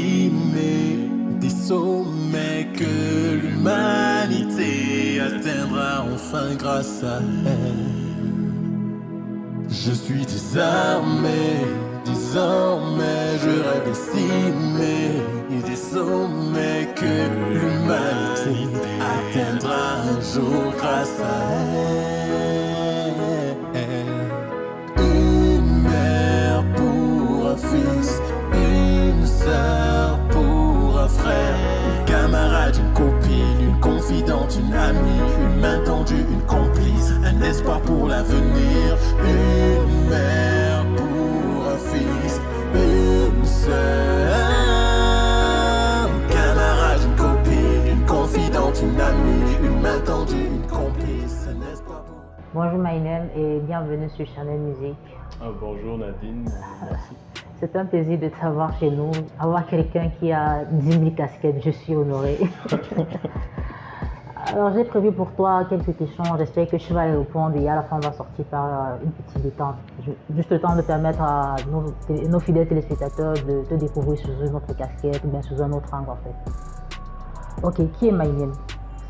estimer des sommets que l'humanité atteindra enfin grâce à elle. Je suis désormais je rêve d'estimer des sommets que l'humanité atteindra un jour grâce à elle. Une mère pour un fils, une sœur pour un frère, une camarade, une copine, une confidente, une amie, une main tendue, une complice, un espoir pour l'avenir. Une mère pour un fils, une sœur, une camarade, une copine, une confidente, une amie, une main tendue, une complice, un espoir pour... Bonjour Maïnem et bienvenue sur Channel Musique. Bonjour Nadine, merci. C'est un plaisir de t'avoir chez nous, avoir quelqu'un qui a 10 000 casquettes, je suis honorée. Alors j'ai prévu pour toi quelques questions, j'espère que tu vas les répondre et à la fin on va sortir par une petite détente. Juste le temps de permettre à nos fidèles téléspectateurs de te découvrir sous une autre casquette ou bien sous un autre angle en fait. Ok, qui est Maïnem?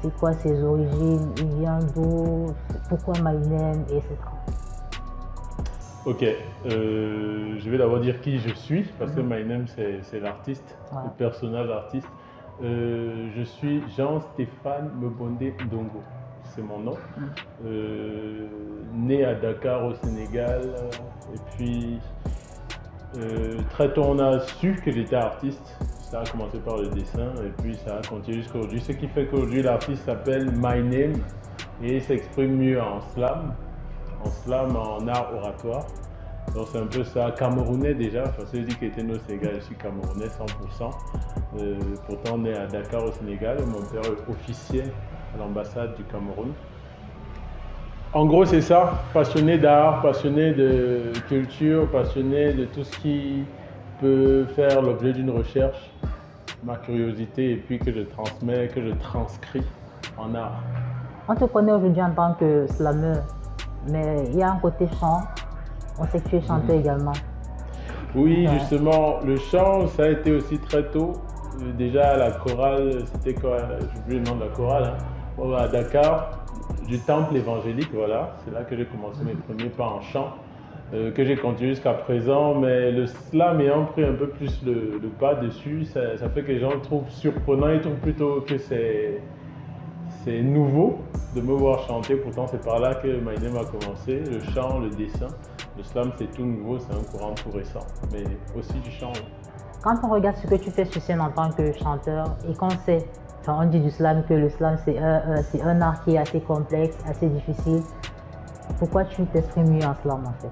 C'est quoi ses origines? Il vient d'où? Pourquoi Maïnem? Et etc. Ok, je vais d'abord dire qui je suis, parce que Maïnem c'est l'artiste, Ouais. le personnage artiste. Je suis Jean-Stéphane Mbondé Ndongo, c'est mon nom. Né à Dakar au Sénégal, et puis très tôt on a su que j'étais artiste. Ça a commencé par le dessin et puis ça a continué jusqu'à aujourd'hui. Ce qui fait qu'aujourd'hui l'artiste s'appelle Maïnem et s'exprime mieux en slam, en art oratoire. Donc c'est un peu ça, camerounais déjà, parce que je dis qu'il était né au Sénégal, je suis camerounais 100%. Pourtant né à Dakar au Sénégal, mon père est officier à l'ambassade du Cameroun. En gros c'est ça, passionné d'art, passionné de culture, passionné de tout ce qui peut faire l'objet d'une recherche, ma curiosité et puis que je transmets, que je transcris en art. On te connaît aujourd'hui en tant que slameur, mais il y a un côté chant. On sait que tu es chanteur également. Oui, justement, le chant, ça a été aussi très tôt. Déjà, la chorale, c'était quoi? J'ai oublié le nom de la chorale. Hein. À Dakar, du temple évangélique, voilà. C'est là que j'ai commencé mes premiers pas en chant, que j'ai continué jusqu'à présent. Mais le slam ayant pris un peu plus le pas dessus, ça fait que les gens le trouvent surprenant. Ils trouvent plutôt que c'est nouveau de me voir chanter. Pourtant, c'est par là que Maïnem a commencé. Le chant, le dessin. Le slam, c'est tout nouveau, c'est un courant tout récent, mais aussi du chant. Oui. Quand on regarde ce que tu fais sur scène en tant que chanteur et qu'on sait, on dit du slam que le slam c'est un art qui est assez complexe, assez difficile, pourquoi tu t'exprimes mieux en slam en fait?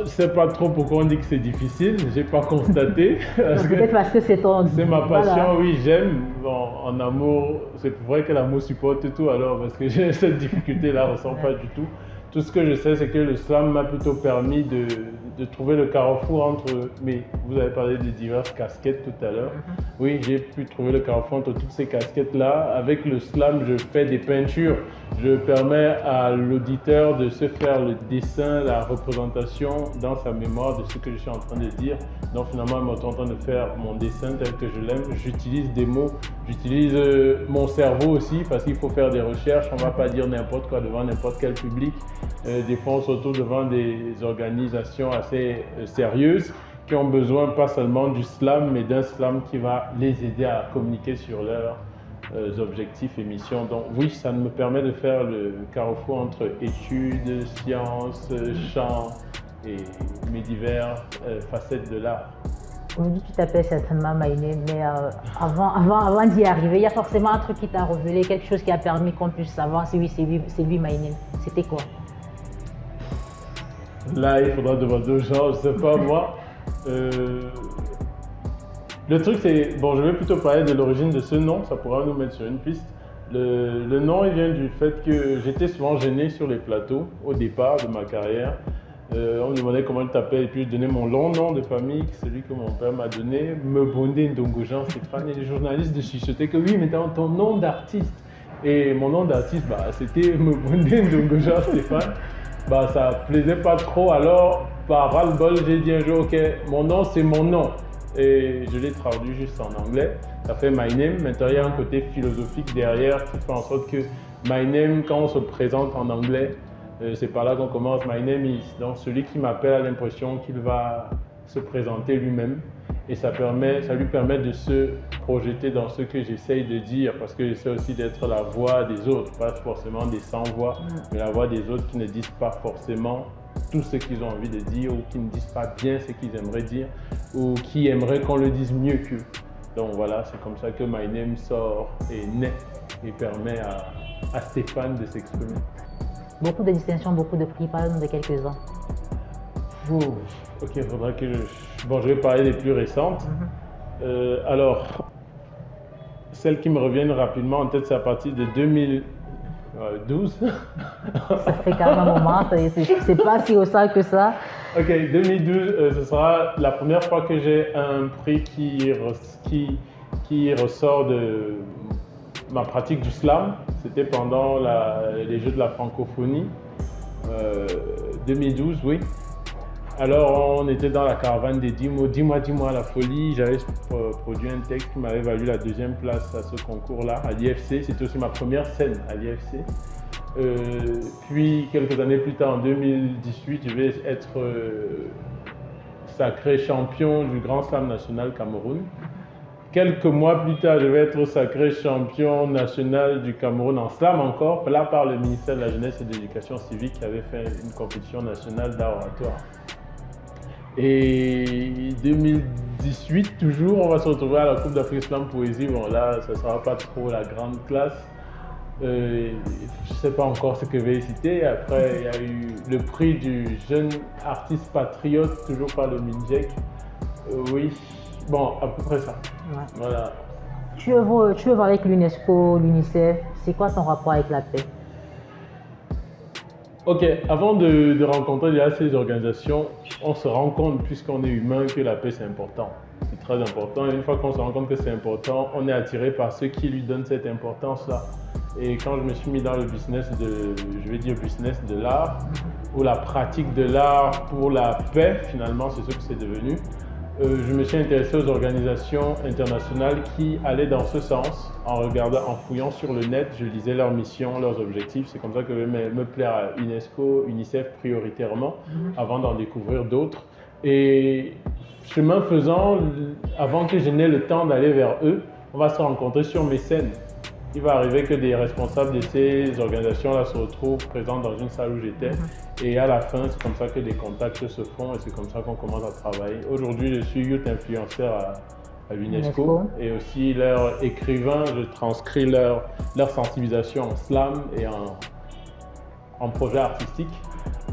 Je sais pas trop pourquoi on dit que c'est difficile, j'ai pas constaté. Peut-être parce que c'est ton... C'est ma passion, voilà. oui, j'aime. Bon, en amour, c'est vrai que l'amour supporte tout alors, parce que j'ai cette difficulté-là, je ressens pas du tout. Tout ce que je sais, c'est que le slam m'a plutôt permis de trouver le carrefour entre... Mais vous avez parlé de diverses casquettes tout à l'heure. Oui, j'ai pu trouver le carrefour entre toutes ces casquettes-là. Avec le slam, je fais des peintures. Je permets à l'auditeur de se faire le dessin, la représentation dans sa mémoire de ce que je suis en train de dire. Donc finalement, en étant en train de faire mon dessin tel que je l'aime, j'utilise des mots, j'utilise mon cerveau aussi parce qu'il faut faire des recherches. On ne va pas dire n'importe quoi devant n'importe quel public. Des fois, on se retrouve devant des organisations assez sérieuses qui ont besoin pas seulement du slam, mais d'un slam qui va les aider à communiquer sur leurs objectifs et missions. Donc oui, ça me permet de faire le carrefour entre études, sciences, chant et mes diverses facettes de l'art. Aujourd'hui, tu t'appelles certainement Maïnem, mais avant d'y arriver, il y a forcément un truc qui t'a révélé, quelque chose qui a permis qu'on puisse savoir si oui, c'est lui Maïnem. C'était quoi? Là, il faudra demander aux gens, je sais pas moi. Le truc c'est, bon, je vais plutôt parler de l'origine de ce nom, ça pourra nous mettre sur une piste. Le nom il vient du fait que j'étais souvent gêné sur les plateaux au départ de ma carrière. On me demandait comment je t'appelle et puis je donnais mon long nom de famille, celui que mon père m'a donné, Mbondé Ndongo Jean-Stéphane, et les journalistes de chuchotaient que oui, mais ton nom d'artiste. Et mon nom d'artiste, bah, c'était Mbondé Ndongo Jean-Stéphane. Bah, ça plaisait pas trop, alors par ras-le-bol, j'ai dit un jour, ok, mon nom c'est mon nom. Et je l'ai traduit juste en anglais. Ça fait My Name. Maintenant, il y a un côté philosophique derrière qui fait en sorte que My Name, quand on se présente en anglais, c'est par là qu'on commence. My Name is. Donc, celui qui m'appelle a l'impression qu'il va se présenter lui-même. Et ça lui permet de se projeter dans ce que j'essaye de dire, parce que j'essaie aussi d'être la voix des autres, pas forcément des sans-voix, mais la voix des autres qui ne disent pas forcément tout ce qu'ils ont envie de dire, ou qui ne disent pas bien ce qu'ils aimeraient dire, ou qui aimeraient qu'on le dise mieux qu'eux. Donc voilà, c'est comme ça que My Name sort et naît et permet à Stéphane de s'exprimer. Beaucoup de distinctions, beaucoup de prix, parlons de quelques-uns. Ok, il faudra que Bon, je vais parler des plus récentes. Alors, celles qui me reviennent rapidement en tête, c'est à partir de 2012. Ça fait quand même un moment, c'est pas si au ça que ça. Ok, 2012, ce sera la première fois que j'ai un prix qui ressort de ma pratique du slam. C'était pendant les Jeux de la francophonie. 2012, oui. Alors, on était dans la caravane des 10 mots, dis-moi la folie. J'avais produit un texte qui m'avait valu la 2e place à ce concours-là, à l'IFC. C'était aussi ma première scène à l'IFC. Puis, quelques années plus tard, en 2018, je vais être sacré champion du Grand Slam national Cameroun. Quelques mois plus tard, je vais être sacré champion national du Cameroun en slam encore, là par le ministère de la Jeunesse et de l'Éducation civique qui avait fait une compétition nationale d'art oratoire. Et 2018, toujours, on va se retrouver à la Coupe d'Afrique Slam Poésie. Bon, là, ça ne sera pas trop la grande classe. Je ne sais pas encore ce que je vais citer. Après, il y a eu le prix du jeune artiste patriote, toujours par le MINJEC. Oui, bon, à peu près ça. Ouais. Voilà. Tu œuvres avec l'UNESCO, l'UNICEF. C'est quoi ton rapport avec la paix? Ok, avant de rencontrer déjà ces organisations, on se rend compte, puisqu'on est humain, que la paix c'est important. C'est très important. Et une fois qu'on se rend compte que c'est important, on est attiré par ceux qui lui donnent cette importance-là. Et quand je me suis mis dans le business business de l'art, ou la pratique de l'art pour la paix, finalement, c'est ce que c'est devenu. Je me suis intéressé aux organisations internationales qui allaient dans ce sens. En fouillant sur le net, je lisais leurs missions, leurs objectifs. C'est comme ça que je vais me plaire à UNESCO, UNICEF prioritairement, avant d'en découvrir d'autres. Et chemin faisant, avant que je n'ai le temps d'aller vers eux, on va se rencontrer sur mes scènes. Il va arriver que des responsables de ces organisations-là se retrouvent présents dans une salle où j'étais. Et à la fin, c'est comme ça que des contacts se font et c'est comme ça qu'on commence à travailler. Aujourd'hui, je suis youth influenceur à l'UNESCO et aussi leur écrivain. Je transcris leur sensibilisation en slam et en projet artistique.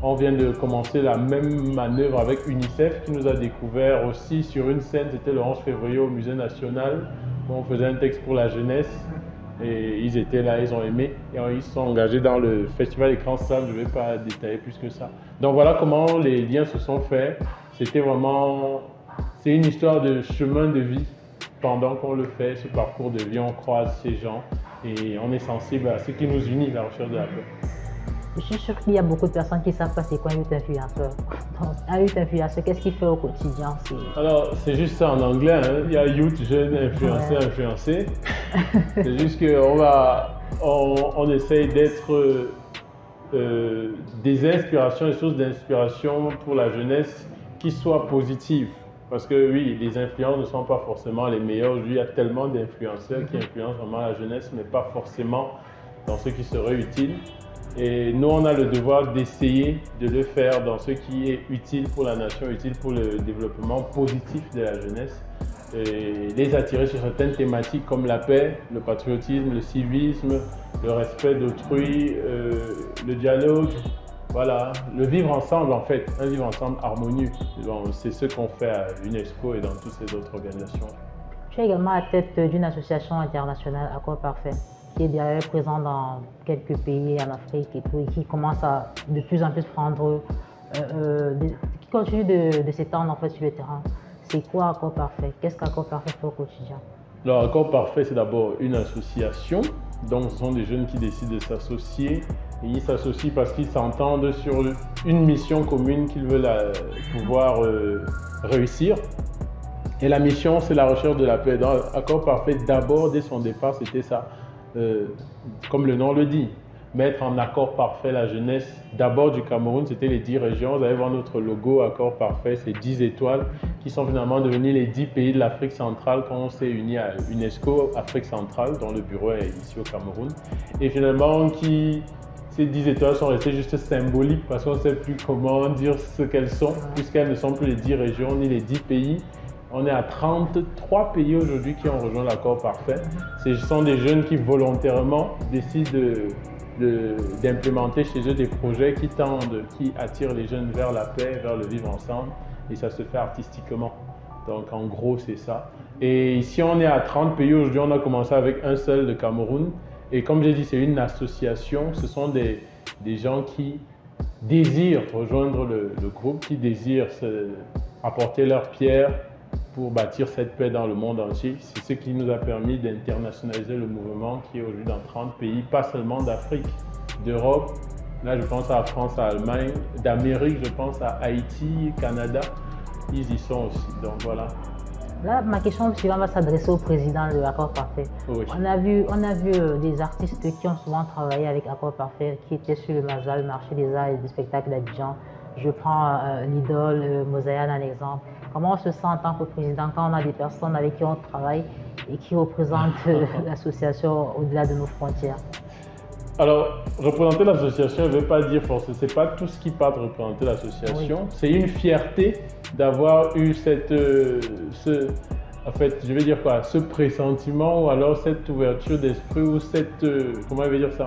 On vient de commencer la même manœuvre avec UNICEF qui nous a découvert aussi sur une scène. C'était le 11 février au Musée national où on faisait un texte pour la jeunesse. Et ils étaient là, ils ont aimé et ils se sont engagés dans le festival Écran Slam. Je ne vais pas détailler plus que ça. Donc voilà comment les liens se sont faits. C'est une histoire de chemin de vie. Pendant qu'on le fait, ce parcours de vie, on croise ces gens et on est sensible à ce qui nous unit, la recherche de la paix. Je suis sûr qu'il y a beaucoup de personnes qui ne savent pas c'est quoi un youth influenceur. Donc, un youth influenceur, qu'est-ce qu'il fait au quotidien? Alors, c'est juste ça en anglais, hein. Il y a youth, jeune, influencé, influencé. C'est juste qu'on essaye d'être des inspirations, des sources d'inspiration pour la jeunesse qui soient positives. Parce que oui, les influences ne sont pas forcément les meilleures. Aujourd'hui, il y a tellement d'influenceurs qui influencent vraiment la jeunesse, mais pas forcément dans ce qui serait utile. Et nous, on a le devoir d'essayer de le faire dans ce qui est utile pour la nation, utile pour le développement positif de la jeunesse. Et les attirer sur certaines thématiques comme la paix, le patriotisme, le civisme, le respect d'autrui, le dialogue, voilà, le vivre ensemble en fait, un vivre ensemble harmonieux. C'est ce qu'on fait à l'UNESCO et dans toutes ces autres organisations. Tu es également à la tête d'une association internationale, Accord Parfait, qui est d'ailleurs présente dans quelques pays en Afrique et tout, et qui commence à de plus en plus prendre, qui continue de s'étendre en fait sur le terrain. C'est quoi Accord Parfait? Qu'est-ce qu'Accord Parfait fait au quotidien? Alors, Accord Parfait, c'est d'abord une association. Donc, ce sont des jeunes qui décident de s'associer Et ils s'associent parce qu'ils s'entendent sur une mission commune qu'ils veulent pouvoir réussir. Et la mission, c'est la recherche de la paix. Dans Accord Parfait, d'abord, dès son départ, c'était ça. Comme le nom le dit, mettre en accord parfait la jeunesse d'abord du Cameroun, c'était les 10 régions. Vous allez voir notre logo Accord Parfait, c'est 10 étoiles qui sont finalement devenus les 10 pays de l'Afrique centrale quand on s'est unis à UNESCO Afrique centrale, dont le bureau est ici au Cameroun. Et finalement, ces 10 étoiles sont restées juste symboliques parce qu'on ne sait plus comment dire ce qu'elles sont, puisqu'elles ne sont plus les 10 régions ni les 10 pays. On est à 33 pays aujourd'hui qui ont rejoint l'accord parfait. Ce sont des jeunes qui volontairement décident d'implémenter chez eux des projets qui attirent les jeunes vers la paix, vers le vivre ensemble. Et ça se fait artistiquement. Donc en gros, c'est ça. Et ici, on est à 30 pays aujourd'hui. On a commencé avec un seul, le Cameroun. Et comme j'ai dit, c'est une association. Ce sont des gens qui désirent rejoindre le groupe, qui désirent apporter leur pierre pour bâtir cette paix dans le monde entier. C'est ce qui nous a permis d'internationaliser le mouvement qui est aujourd'hui dans 30 pays, pas seulement d'Afrique, d'Europe. Là, je pense à la France, à l'Allemagne, d'Amérique, je pense à Haïti, Canada. Ils y sont aussi. Donc voilà. Là, ma question suivante va s'adresser au président de Accord Parfait. Oui. On a vu des artistes qui ont souvent travaillé avec Accord Parfait, qui étaient sur le MASA, le marché des arts et des spectacles d'Abidjan. Je prends l'idole Mosaïan en exemple. Comment on se sent en tant que président quand on a des personnes avec qui on travaille et qui représentent l'association au-delà de nos frontières? Alors, représenter l'association ne veut pas dire forcément, c'est pas tout ce qui part de représenter l'association. Oui. C'est une fierté d'avoir eu en fait, je vais dire quoi, ce pressentiment ou alors cette ouverture d'esprit ou comment je vais dire ça,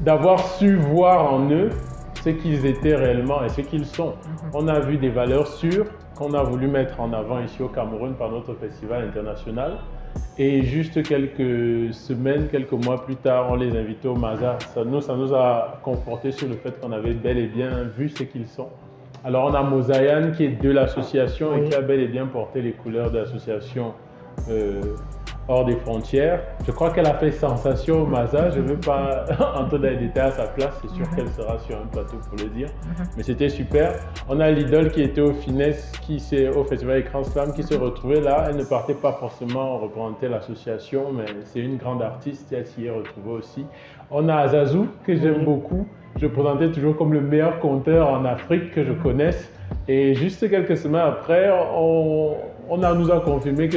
d'avoir su voir en eux ce qu'ils étaient réellement et ce qu'ils sont. On a vu des valeurs sûres qu'on a voulu mettre en avant ici au Cameroun par notre festival international. Et juste quelques semaines, quelques mois plus tard, on les invitait au MASA. Ça nous a conforté sur le fait qu'on avait bel et bien vu ce qu'ils sont. Alors on a Mosaïan qui est de l'association et qui a bel et bien porté les couleurs de l'association hors des frontières. Je crois qu'elle a fait sensation au MASA. Je ne veux pas entrer dans les détails à sa place. C'est sûr qu'elle sera sur un plateau pour le dire. Mais c'était super. On a l'idole qui était au Finesse, au Festival Écran Slam, qui se retrouvait là. Elle ne partait pas forcément représenter l'association, mais c'est une grande artiste et elle s'y est retrouvée aussi. On a Azazou, que j'aime beaucoup. Je présentais toujours comme le meilleur conteur en Afrique que je connaisse. Et juste quelques semaines après, on nous a confirmé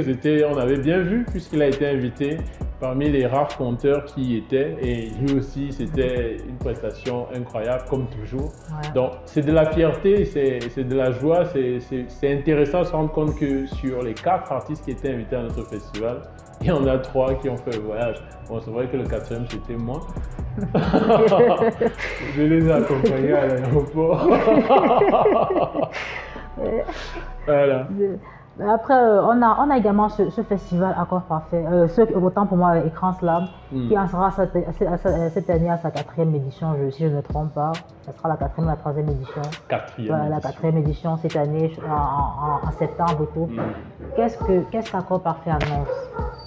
on avait bien vu puisqu'il a été invité parmi les rares conteurs qui y étaient. Et lui aussi, c'était une prestation incroyable comme toujours. Ouais. Donc c'est de la fierté, c'est de la joie, c'est intéressant de se rendre compte que sur les 4 artistes qui étaient invités à notre festival, il y en a 3 qui ont fait le voyage. Bon, c'est vrai que le 4e, c'était moi. Je les ai accompagnés à l'aéroport. Voilà. Après, on a également ce festival Accord Parfait, autant pour moi Écran Slam, qui en sera cette année à sa 4e édition, si je ne me trompe pas. Ça sera la 4e ou la 3e édition. La 4e édition cette année, en septembre et tout. Qu'est-ce qu'Accord Parfait annonce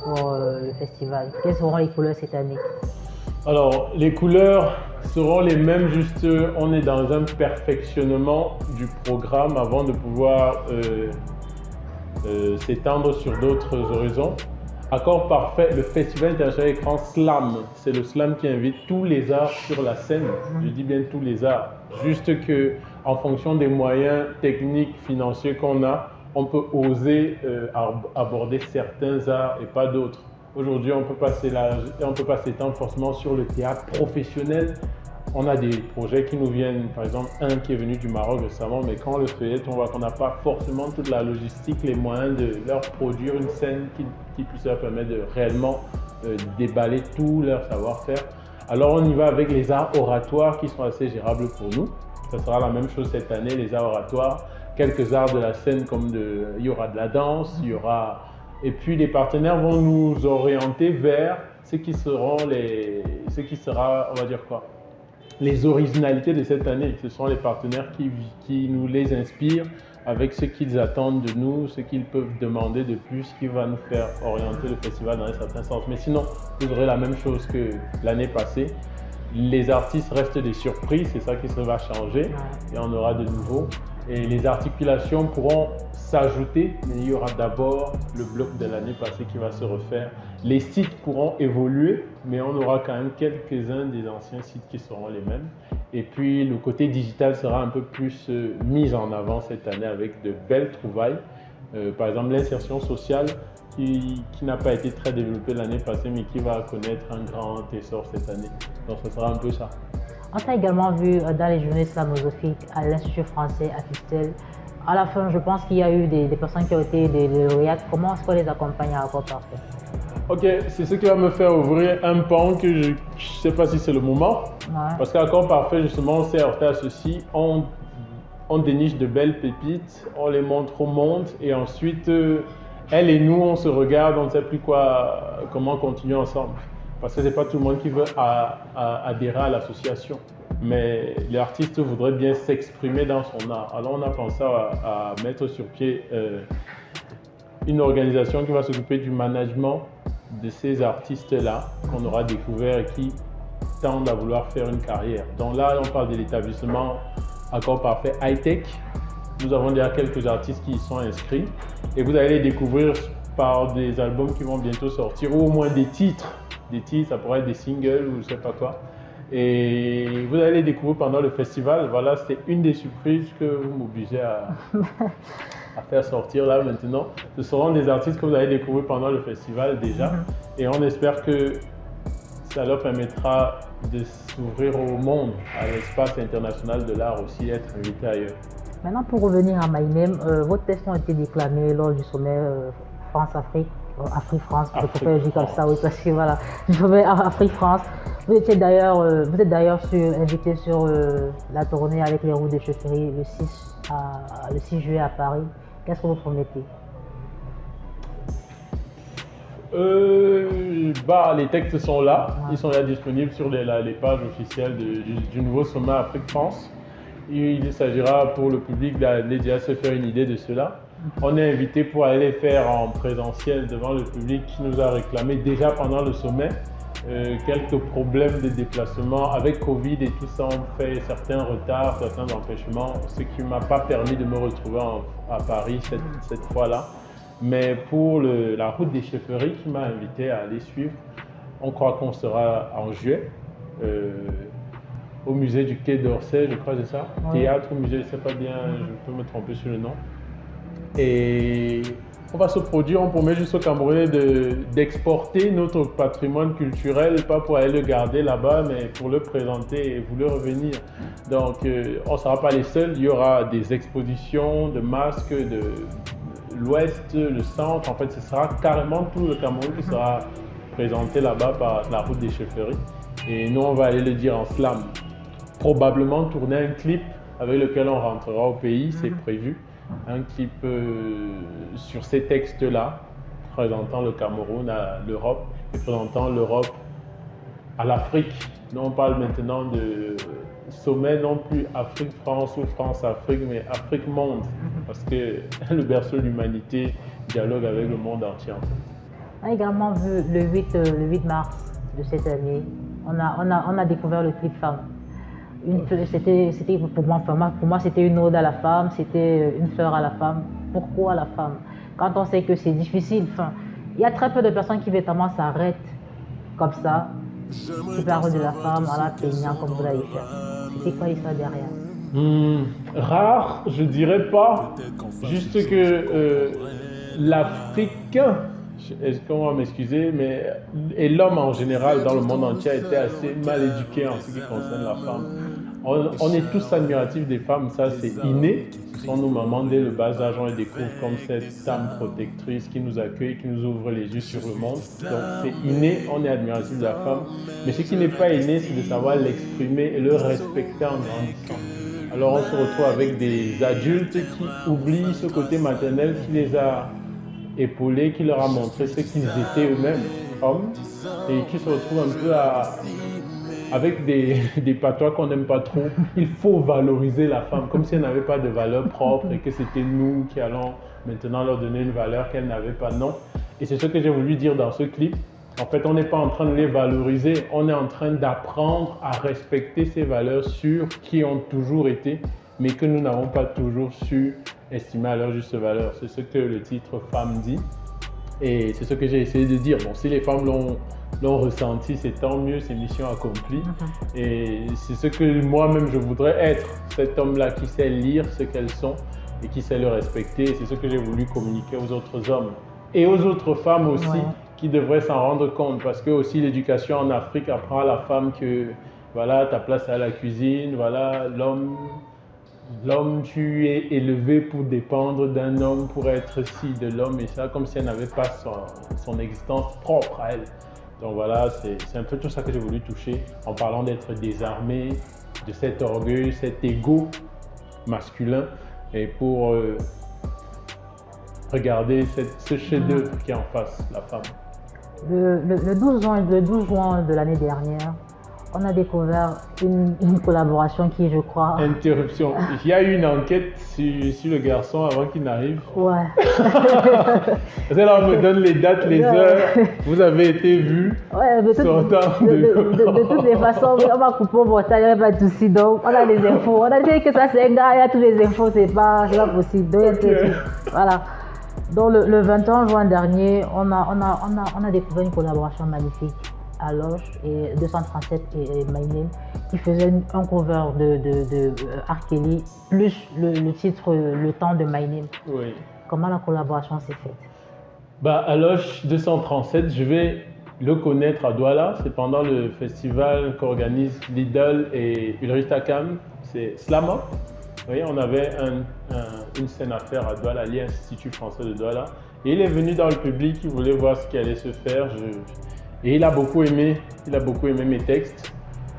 pour le festival? Quelles seront les couleurs cette année? Alors, les couleurs seront les mêmes, juste on est dans un perfectionnement du programme avant de pouvoir s'étendre sur d'autres horizons. Accord Parfait, le Festival international Écran Slam, c'est le slam qui invite tous les arts sur la scène. Je dis bien tous les arts. Juste que, en fonction des moyens techniques, financiers qu'on a, on peut oser aborder certains arts et pas d'autres. Aujourd'hui, on ne peut pas s'étendre forcément sur le théâtre professionnel. On a des projets qui nous viennent, par exemple, un qui est venu du Maroc récemment, mais quand on le fait, on voit qu'on n'a pas forcément toute la logistique, les moyens de leur produire une scène qui puisse leur permettre de réellement déballer tout leur savoir-faire. Alors on y va avec les arts oratoires qui sont assez gérables pour nous. Ça sera la même chose cette année, les arts oratoires. Quelques arts de la scène comme il y aura de la danse, il y aura... Et puis les partenaires vont nous orienter vers ce qui sera, on va dire quoi, les originalités de cette année. Ce sont les partenaires qui nous les inspirent avec ce qu'ils attendent de nous, ce qu'ils peuvent demander de plus, qui va nous faire orienter le festival dans un certain sens. Mais sinon, vous aurez la même chose que l'année passée. Les artistes restent des surprises, c'est ça qui va changer et on aura de nouveau. Et les articulations pourront s'ajouter, mais il y aura d'abord le bloc de l'année passée qui va se refaire. Les sites pourront évoluer, mais on aura quand même quelques-uns des anciens sites qui seront les mêmes. Et puis le côté digital sera un peu plus mis en avant cette année avec de belles trouvailles. Par exemple, l'insertion sociale qui n'a pas été très développée l'année passée, mais qui va connaître un grand essor cette année. Donc ce sera un peu ça. On t'a également vu dans les journées slamosophiques à l'Institut français à Fistel. À la fin, je pense qu'il y a eu des personnes qui ont été des lauréates. Comment est-ce qu'on les accompagne à Accord Parfait? Ok, c'est ce qui va me faire ouvrir un pan que je ne sais pas si c'est le moment. Parce qu'à Accord Parfait, justement, on s'est heurté à ceci. On déniche de belles pépites, on les montre au monde et ensuite, elle et nous, on se regarde, on ne sait plus comment continuer ensemble. Parce que ce n'est pas tout le monde qui veut adhérer à l'association. Mais l'artiste voudrait bien s'exprimer dans son art. Alors on a pensé à mettre sur pied une organisation qui va s'occuper du management de ces artistes-là qu'on aura découvert et qui tendent à vouloir faire une carrière. Donc là, on parle de l'établissement Accord Parfait High-Tech. Nous avons déjà quelques artistes qui y sont inscrits et vous allez les découvrir par des albums qui vont bientôt sortir ou au moins des titres. Des titres, ça pourrait être des singles ou je ne sais pas quoi. Et vous allez les découvrir pendant le festival. Voilà, c'est une des surprises que vous m'obligez à faire sortir là maintenant. Ce seront des artistes que vous allez découvrir pendant le festival déjà. Et on espère que ça leur permettra de s'ouvrir au monde, à l'espace international de l'art aussi, être invité ailleurs. Maintenant, pour revenir à MyName, vos textes ont été déclamés lors du sommet France-Afrique. Afrique-France, je préfère dire comme ça, oui, parce que voilà, je vais à Afrique-France. Vous êtes d'ailleurs invité sur la tournée avec les roues de chefferie le 6 juillet à Paris. Qu'est-ce que vous promettez? Les textes sont là, ils sont là disponibles sur les pages officielles du nouveau sommet Afrique-France. Il s'agira pour le public d'aller déjà se faire une idée de cela. On est invité pour aller faire en présentiel devant le public qui nous a réclamé déjà pendant le sommet. Quelques problèmes de déplacement avec Covid et tout ça ont fait certains retards, certains empêchements, ce qui ne m'a pas permis de me retrouver à Paris cette fois-là. Mais pour la route des chefferies qui m'a invité à aller suivre, on croit qu'on sera en juillet au musée du Quai d'Orsay, je crois que c'est ça. Théâtre ou musée, je ne sais pas bien, je peux me tromper sur le nom. Et on va se produire, on promet juste aux Camerounais d'exporter notre patrimoine culturel, pas pour aller le garder là-bas, mais pour le présenter et vouloir revenir. Donc on ne sera pas les seuls, il y aura des expositions de masques de l'Ouest, le centre, en fait ce sera carrément tout le Cameroun qui sera présenté là-bas par la route des chefferies. Et nous on va aller le dire en slam. Probablement tourner un clip avec lequel on rentrera au pays, c'est prévu. Un clip sur ces textes-là, présentant le Cameroun à l'Europe et présentant l'Europe à l'Afrique. Nous, on parle maintenant de sommet, non plus Afrique-France ou France-Afrique, mais Afrique-Monde, parce que le berceau de l'humanité dialogue avec le monde entier. On a également vu le 8 mars de cette année, on a découvert le clip Femme. C'était pour moi c'était une ode à la femme, c'était une fleur à la femme. Pourquoi la femme? Quand on sait que c'est difficile, il y a très peu de personnes qui véritablement s'arrêtent comme ça, qui parlent de la femme en la peignant comme vous l'avez fait. C'était quoi l'histoire derrière? Rare, je dirais pas. Juste que l'Africain, est-ce qu'on va m'excuser, mais et l'homme en général dans le monde entier a été assez mal éduqué en ce qui concerne la femme. On est tous admiratifs des femmes, ça c'est inné. Ce sont nos mamans dès le bas âge, on les découvre comme cette âme protectrice qui nous accueille, qui nous ouvre les yeux sur le monde. Donc c'est inné, on est admiratif de la femme. Mais ce qui n'est pas inné, c'est de savoir l'exprimer et le respecter en grandissant. Alors on se retrouve avec des adultes qui oublient ce côté maternel qui les a épaulés, qui leur a montré ce qu'ils étaient eux-mêmes, hommes, et qui se retrouvent un peu avec des patois qu'on n'aime pas trop. Il faut valoriser la femme, comme si elle n'avait pas de valeur propre et que c'était nous qui allons maintenant leur donner une valeur qu'elle n'avait pas. Non. Et c'est ce que j'ai voulu dire dans ce clip. En fait, on n'est pas en train de les valoriser, on est en train d'apprendre à respecter ces valeurs sûres qui ont toujours été, mais que nous n'avons pas toujours su estimer à leur juste valeur. C'est ce que le titre Femmes dit. Et c'est ce que j'ai essayé de dire. Bon, si les femmes l'ont ressenti, c'est tant mieux, c'est mission accomplie. Et c'est ce que moi-même je voudrais être, cet homme-là qui sait lire ce qu'elles sont et qui sait le respecter. Et c'est ce que j'ai voulu communiquer aux autres hommes et aux autres femmes aussi, qui devraient s'en rendre compte. Parce que aussi l'éducation en Afrique apprend à la femme que voilà, ta place est à la cuisine, voilà, l'homme, tu es élevé pour dépendre d'un homme, pour être ci de l'homme et ça, comme si elle n'avait pas son existence propre à elle. Donc voilà, c'est un peu tout ça que j'ai voulu toucher en parlant d'être désarmé, de cet orgueil, cet ego masculin, et pour regarder ce chef-d'œuvre qui est en face, la femme. Le 12 juin de l'année dernière, on a découvert une collaboration qui, je crois... Interruption. Il y a eu une enquête sur le garçon avant qu'il n'arrive. Ouais. Parce que là, on me donne les dates, les heures. Vous avez été vu. Ouais, de toutes les façons, on va couper au montage, il n'y a pas de souci. Donc, on a les infos. On a dit que ça, c'est un gars, il y a toutes les infos, c'est pas possible. Donc, voilà. Donc, le 21 juin dernier, on a découvert une collaboration magnifique. Alosh et 237 et My Name qui faisaient un cover de R. Kelly plus le titre Le temps de My Name. Oui. Comment la collaboration s'est faite? Alosh 237, je vais le connaître à Douala. C'est pendant le festival qu'organise Lidl et Ulrich Takam. C'est Slamma. Oui, on avait une scène à faire à Douala, à l'Institut français de Douala. Et il est venu dans le public, il voulait voir ce qui allait se faire. Et il a beaucoup aimé mes textes.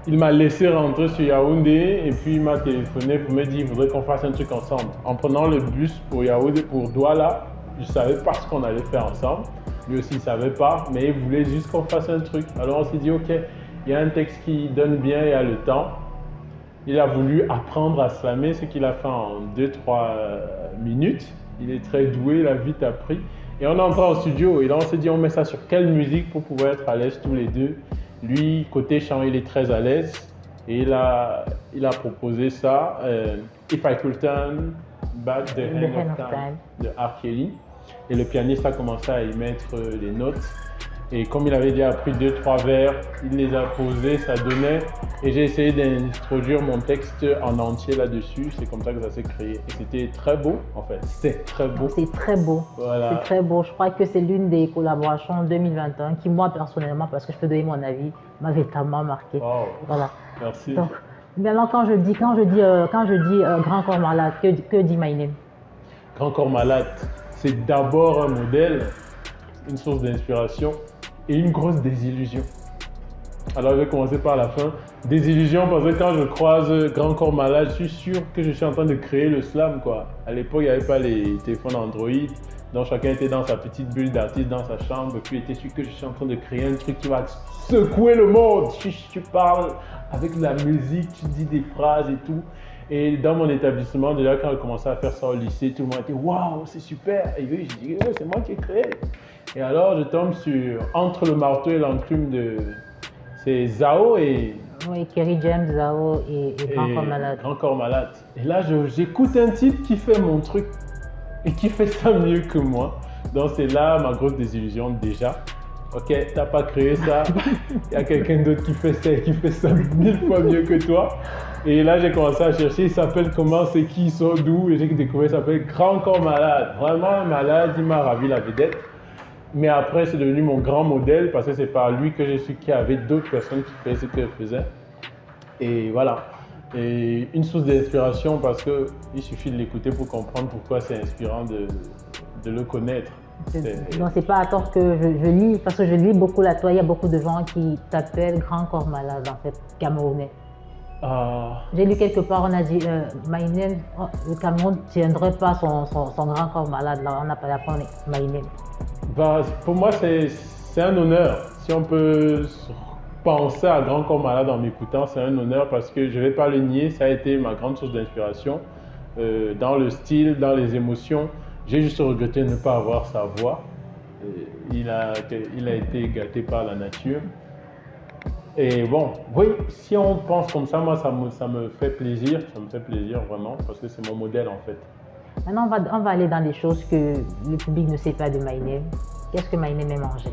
Il m'a laissé rentrer sur Yaoundé et puis il m'a téléphoné pour me dire qu'il voudrait qu'on fasse un truc ensemble. En prenant le bus pour Yaoundé, pour Douala, je ne savais pas ce qu'on allait faire ensemble. Lui aussi ne savait pas, mais il voulait juste qu'on fasse un truc. Alors on s'est dit, ok, il y a un texte qui donne bien, il y a le temps. Il a voulu apprendre à slammer, ce qu'il a fait en 2-3 minutes. Il est très doué, il a vite appris. Et on est entré en studio et là on s'est dit on met ça sur quelle musique pour pouvoir être à l'aise tous les deux. Lui, côté chant, il est très à l'aise et il a proposé ça, If I Could Turn Back the Hand of Time de R. Kelly. Et le pianiste a commencé à y mettre les notes. Et comme il avait déjà appris 2-3 vers, il les a posés, ça donnait. Et j'ai essayé d'introduire mon texte en entier là-dessus. C'est comme ça que ça s'est créé. Et c'était très beau, en fait. C'est très beau. C'est très beau. Voilà. C'est très beau. Je crois que c'est l'une des collaborations 2021 qui, moi, personnellement, parce que je peux donner mon avis, m'a véritablement marqué. Wow. Voilà. Merci. Donc, maintenant, quand je dis Grand Corps Malade, que dit My Name? Grand Corps Malade, c'est d'abord un modèle, une source d'inspiration et une grosse désillusion. Alors je vais commencer par la fin. Désillusion parce que quand je croise Grand Corps Malade, je suis sûr que je suis en train de créer le slam, quoi. À l'époque, il n'y avait pas les téléphones Android, donc chacun était dans sa petite bulle d'artiste dans sa chambre, et puis il était sûr que je suis en train de créer un truc qui va secouer le monde. Tu parles avec la musique, tu dis des phrases et tout. Et dans mon établissement, déjà quand j'ai commencé à faire ça au lycée, tout le monde était waouh, c'est super. Et je dis ouais, c'est moi qui ai créé. Et alors je tombe sur Entre le marteau et l'enclume de c'est Zao et oui, Kerry James, Zao et Grand Corps Malade. Grand Corps Malade. Et là j'écoute un type qui fait mon truc et qui fait ça mieux que moi. Donc c'est là ma grosse désillusion déjà. Ok, t'as pas créé ça, il y a quelqu'un d'autre qui fait ça 1000 fois mieux que toi. Et là j'ai commencé à chercher, il s'appelle comment, c'est qui, ils sont d'où, et j'ai découvert, il s'appelle Grand Corps Malade. Vraiment malade, il m'a ravi la vedette. Mais après c'est devenu mon grand modèle parce que c'est par lui que j'ai su qu'il y avait d'autres personnes qui faisaient ce qu'elle faisait. Et voilà. Et une source d'inspiration parce qu'il suffit de l'écouter pour comprendre pourquoi c'est inspirant de le connaître. Non, c'est pas à tort que je lis, parce que je lis beaucoup là, toi, il y a beaucoup de gens qui t'appellent Grand Corps Malade, en fait, camerounais. J'ai lu quelque part, on a dit, My Name, le Cameroun ne tiendrait pas son Grand Corps Malade, là, on n'a pas appelé My Name. Bah, pour moi, c'est un honneur. Si on peut penser à Grand Corps Malade en m'écoutant, c'est un honneur parce que je ne vais pas le nier, ça a été ma grande source d'inspiration dans le style, dans les émotions. J'ai juste regretté de ne pas avoir sa voix. Il a été gâté par la nature. Et bon, oui, si on pense comme ça, moi, ça me fait plaisir. Ça me fait plaisir vraiment parce que c'est mon modèle en fait. Maintenant, on va aller dans des choses que le public ne sait pas de My Name. Qu'est-ce que My Name aime manger?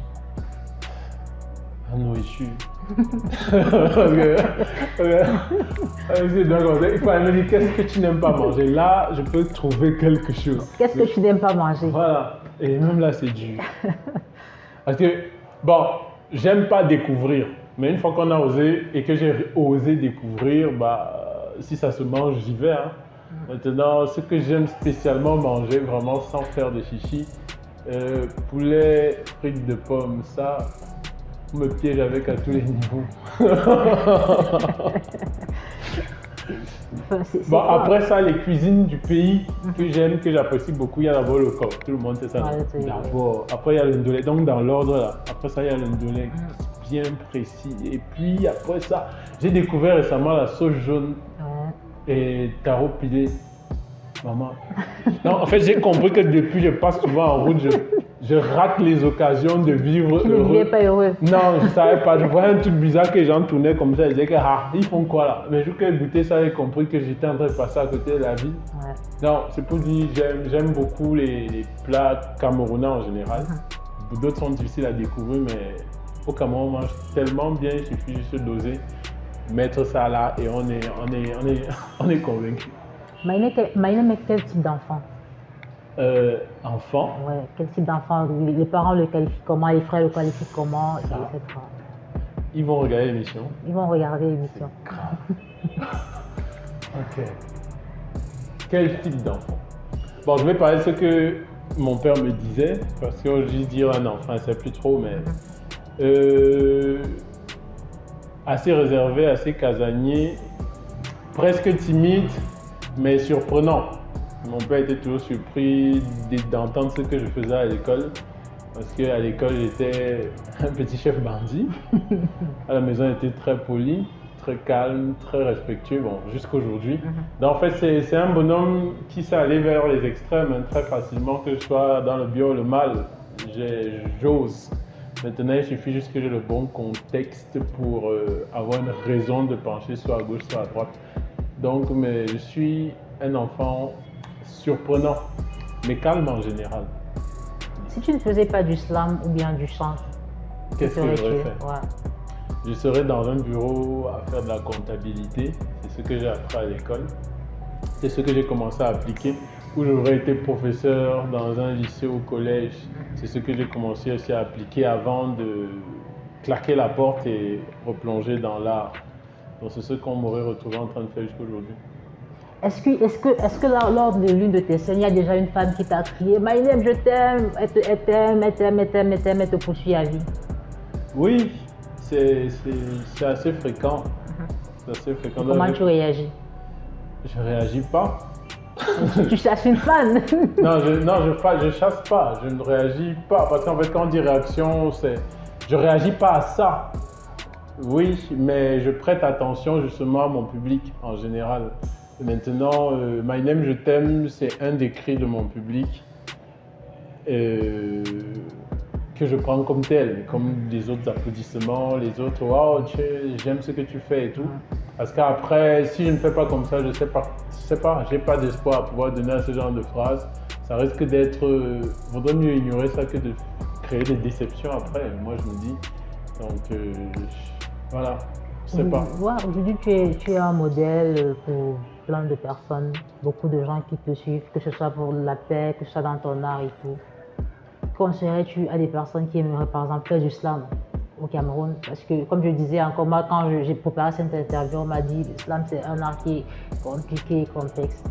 La nourriture. Il faut me dire qu'est-ce que tu n'aimes pas manger. Là, je peux trouver quelque chose. Qu'est-ce que tu n'aimes pas manger? Voilà. Et même là, c'est dur. Parce que, bon, j'aime pas découvrir. Mais une fois qu'on a osé et que j'ai osé découvrir, bah, si ça se mange, j'y vais. Hein. Maintenant, ce que j'aime spécialement manger, vraiment sans faire de chichi, poulet, frites de pommes, ça, on me piège avec à tous les niveaux. Bon, après ça, les cuisines du pays que j'aime, que j'apprécie beaucoup, il y a d'abord le corps. Tout le monde sait ça. D'abord. Après, il y a le ndolé. Donc, dans l'ordre, là. Après ça, il y a le ndolé bien précis. Et puis, après ça, j'ai découvert récemment la sauce jaune et taro pilé. Maman. Non, en fait, j'ai compris que depuis, je passe souvent en route, je rate les occasions de vivre heureux. Tu ne viens pas heureux. Non, je ne savais pas. Je voyais un truc bizarre que les gens tournaient comme ça. Ils disaient que, ils font quoi là? Mais je que goûter ça, j'ai compris que j'étais en train de passer à côté de la vie. Ouais. Non, c'est pour dire, j'aime beaucoup les plats camerounais en général. D'autres sont difficiles à découvrir, mais au Cameroun, on mange tellement bien, il suffit juste d'oser mettre ça là et on est convaincu. My Name est quel type d'enfant? Enfant? Ouais, quel type d'enfant? Les parents le qualifient comment? Les frères le qualifient comment? Etc. Ils vont regarder l'émission. Ils vont regarder l'émission. Grave. Ok. Quel type d'enfant? Bon, je vais parler de ce que mon père me disait, parce que je dis un enfant, c'est plus trop, mais assez réservé, assez casanier, presque timide, mais surprenant. Mon père était toujours surpris d'entendre ce que je faisais à l'école, parce qu'à l'école j'étais un petit chef bandit. À la maison j'étais très poli, très calme, très respectueux, bon, jusqu'aujourd'hui. Donc en fait c'est un bonhomme qui s'est allé vers les extrêmes très facilement, que je sois dans le bien ou le mal, j'ose. Maintenant il suffit juste que j'ai le bon contexte pour avoir une raison de pencher soit à gauche soit à droite. Donc mais je suis un enfant surprenant, mais calme en général. Si tu ne faisais pas du slam ou bien du chant, qu'est-ce que j'aurais fait? Je serais dans un bureau à faire de la comptabilité, c'est ce que j'ai appris à l'école, c'est ce que j'ai commencé à appliquer, ou j'aurais été professeur dans un lycée ou collège, c'est ce que j'ai commencé aussi à appliquer avant de claquer la porte et replonger dans l'art. Donc c'est ce qu'on m'aurait retrouvé en train de faire jusqu'à aujourd'hui. Est-ce que lors de l'une de tes scènes, il y a déjà une femme qui t'a crié « My Name, je t'aime », elle te poursuit à vie? Oui, c'est assez fréquent. C'est assez fréquent. Comment tu réagis? Je réagis pas. Tu chasses une fan? Non, je chasse pas, je ne réagis pas. Parce qu'en fait, quand on dit réaction, je réagis pas à ça. Oui, mais je prête attention justement à mon public en général. Maintenant, My Name, je t'aime, c'est un des cris de mon public que je prends comme tel, comme les autres applaudissements, les autres « Wow, j'aime ce que tu fais » et tout. Parce qu'après, si je ne fais pas comme ça, je sais pas, j'ai pas d'espoir à pouvoir donner à ce genre de phrases. Ça risque d'être, vaudrait mieux ignorer ça que de créer des déceptions après, moi je me dis. Donc voilà, je sais pas. Aujourd'hui, tu es un modèle pour plein de personnes, beaucoup de gens qui te suivent, que ce soit pour la paix, que ce soit dans ton art et tout. Conseillerais-tu à des personnes qui aimeraient par exemple faire du slam au Cameroun? Parce que comme je disais encore, moi quand j'ai préparé cette interview, on m'a dit le slam c'est un art qui est compliqué et complexe.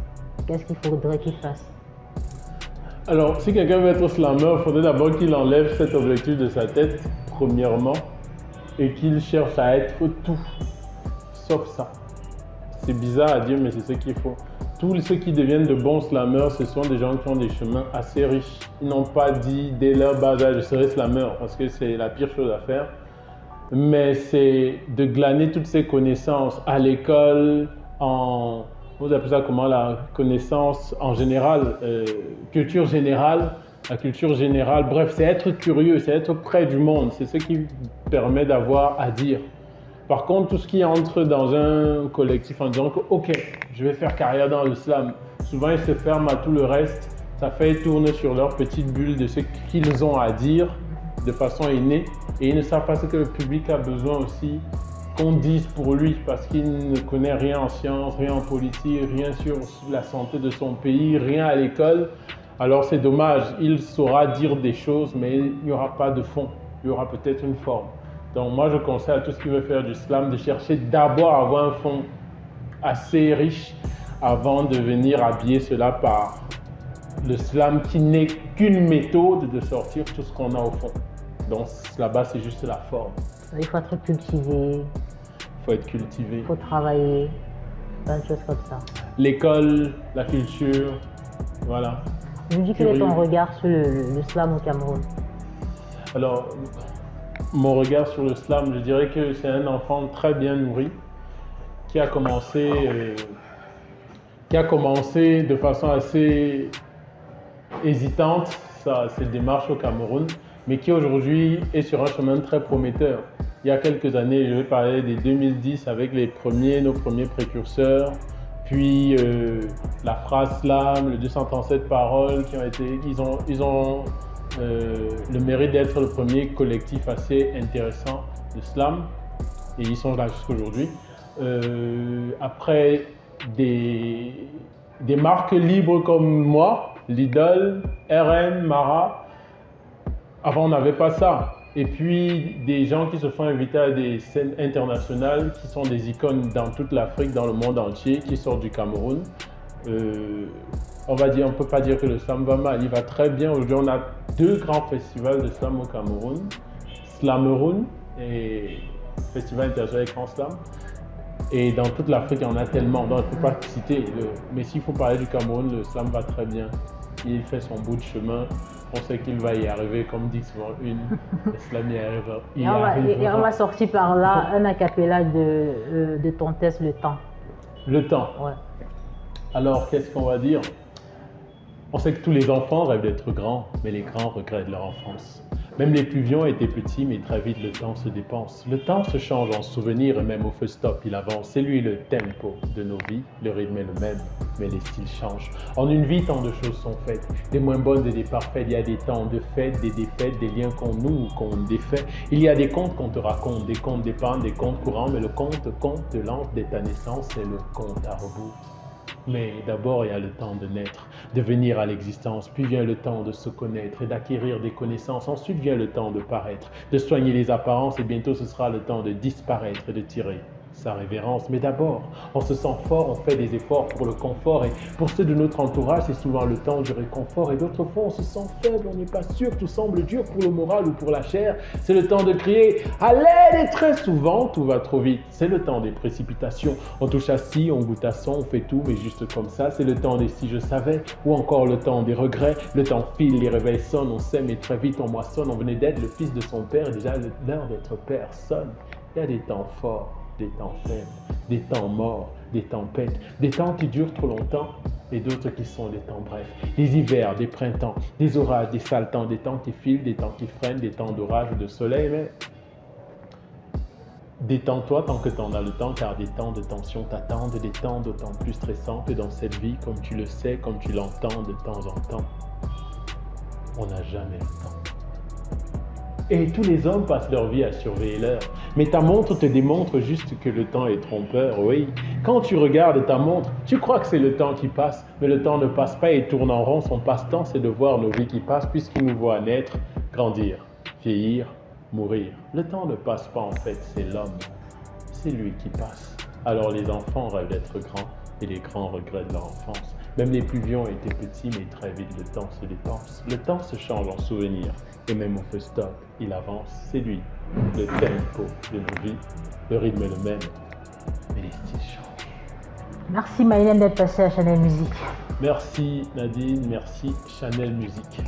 Qu'est-ce qu'il faudrait qu'il fasse? Alors si quelqu'un veut être slammer, il faudrait d'abord qu'il enlève cet objectif de sa tête, premièrement, et qu'il cherche à être tout, sauf ça. C'est bizarre à dire, mais c'est ce qu'il faut. Tous ceux qui deviennent de bons slammers, ce sont des gens qui ont des chemins assez riches. Ils n'ont pas dit dès leur bas âge, je serai slammer, parce que c'est la pire chose à faire. Mais c'est de glaner toutes ces connaissances à l'école, vous appelez ça comment, la connaissance en général, culture générale, la culture générale. Bref, c'est être curieux, c'est être près du monde. C'est ce qui permet d'avoir à dire. Par contre, tout ce qui entre dans un collectif en disant que « Ok, je vais faire carrière dans l'islam », souvent ils se ferment à tout le reste. Ça fait tourner sur leur petite bulle de ce qu'ils ont à dire de façon innée. Et ils ne savent pas ce que le public a besoin aussi qu'on dise pour lui parce qu'il ne connaît rien en sciences, rien en politique, rien sur la santé de son pays, rien à l'école. Alors c'est dommage, il saura dire des choses mais il n'y aura pas de fond, il y aura peut-être une forme. Donc moi je conseille à tous ceux qui veulent faire du slam de chercher d'abord à avoir un fond assez riche avant de venir habiller cela par le slam qui n'est qu'une méthode de sortir tout ce qu'on a au fond. Donc là-bas c'est juste la forme. Il faut être cultivé. Il faut être cultivé. Il faut travailler. Plein de choses comme ça. L'école, la culture, voilà. Je me dis quel est ton regard sur le slam au Cameroun? Alors, mon regard sur le slam, je dirais que c'est un enfant très bien nourri qui a commencé de façon assez hésitante ses démarches au Cameroun, mais qui aujourd'hui est sur un chemin très prometteur. Il y a quelques années, je vais parler des 2010 avec nos premiers précurseurs, puis la phrase slam, le 237 paroles ils ont le mérite d'être le premier collectif assez intéressant de slam et ils sont là jusqu'aujourd'hui. Après des marques libres comme moi, Lidl, RM, Mara, avant on n'avait pas ça. Et puis des gens qui se font inviter à des scènes internationales qui sont des icônes dans toute l'Afrique, dans le monde entier, qui sortent du Cameroun. On ne peut pas dire que le slam va mal, il va très bien. Aujourd'hui, on a 2 grands festivals de slam au Cameroun, Slameroun et Festival international Grand Slam. Et dans toute l'Afrique, il y en a tellement, donc je ne peux pas citer. Mais s'il faut parler du Cameroun, le slam va très bien. Il fait son bout de chemin. On sait qu'il va y arriver, comme dit souvent le slam y arrive. Et on va sortir par là un a cappella de ton test, Le Temps. Le Temps. Ouais. Alors, qu'est-ce qu'on va dire? On sait que tous les enfants rêvent d'être grands, mais les grands regrettent leur enfance. Même les plus vieux étaient petits, mais très vite le temps se dépense. Le temps se change en souvenir et même au feu stop, il avance. C'est lui le tempo de nos vies. Le rythme est le même, mais les styles changent. En une vie, tant de choses sont faites. Des moins bonnes et des parfaites. Il y a des temps de fêtes, des défaites, des liens qu'on noue ou qu'on défait. Il y a des contes qu'on te raconte, des contes d'épargne, des contes courants, mais le conte te lance dès ta naissance, c'est le conte à rebours. Mais d'abord, il y a le temps de naître, de venir à l'existence, puis vient le temps de se connaître et d'acquérir des connaissances. Ensuite vient le temps de paraître, de soigner les apparences et bientôt ce sera le temps de disparaître et de tirer sa révérence. Mais d'abord, on se sent fort, on fait des efforts pour le confort et pour ceux de notre entourage, c'est souvent le temps du réconfort et d'autres fois, on se sent faible, on n'est pas sûr, tout semble dur pour le moral ou pour la chair. C'est le temps de crier à l'aide et très souvent, tout va trop vite. C'est le temps des précipitations. On touche à ci, on goûte à ça, on fait tout, mais juste comme ça. C'est le temps des si je savais ou encore le temps des regrets. Le temps file, les réveils sonnent, on sait, mais très vite on moissonne. On venait d'être le fils de son père et déjà l'heure d'être père sonne. Il y a des temps forts, des temps faibles, des temps morts, des tempêtes, des temps qui durent trop longtemps et d'autres qui sont des temps brefs. Des hivers, des printemps, des orages, des sales temps, des temps qui filent, des temps qui freinent, des temps d'orage ou de soleil, mais détends-toi tant que tu en as le temps, car des temps de tension t'attendent, des temps d'autant plus stressants que dans cette vie, comme tu le sais, comme tu l'entends de temps en temps, on n'a jamais le temps. Et tous les hommes passent leur vie à surveiller l'heure. Mais ta montre te démontre juste que le temps est trompeur, oui. Quand tu regardes ta montre, tu crois que c'est le temps qui passe, mais le temps ne passe pas et tourne en rond. Son passe-temps, c'est de voir nos vies qui passent, puisqu'il nous voit naître, grandir, vieillir, mourir. Le temps ne passe pas en fait, c'est l'homme. C'est lui qui passe. Alors les enfants rêvent d'être grands et les grands regrettent leur enfance. Même les plus vieux ont été petits, mais très vite le temps se dépense. Le temps se change en souvenir et même au feu stop, il avance. C'est lui, le tempo de nos vies. Le rythme est le même, mais les styles changent. Merci Maïlène d'être passée à Chanel Musique. Merci Nadine, merci Chanel Musique.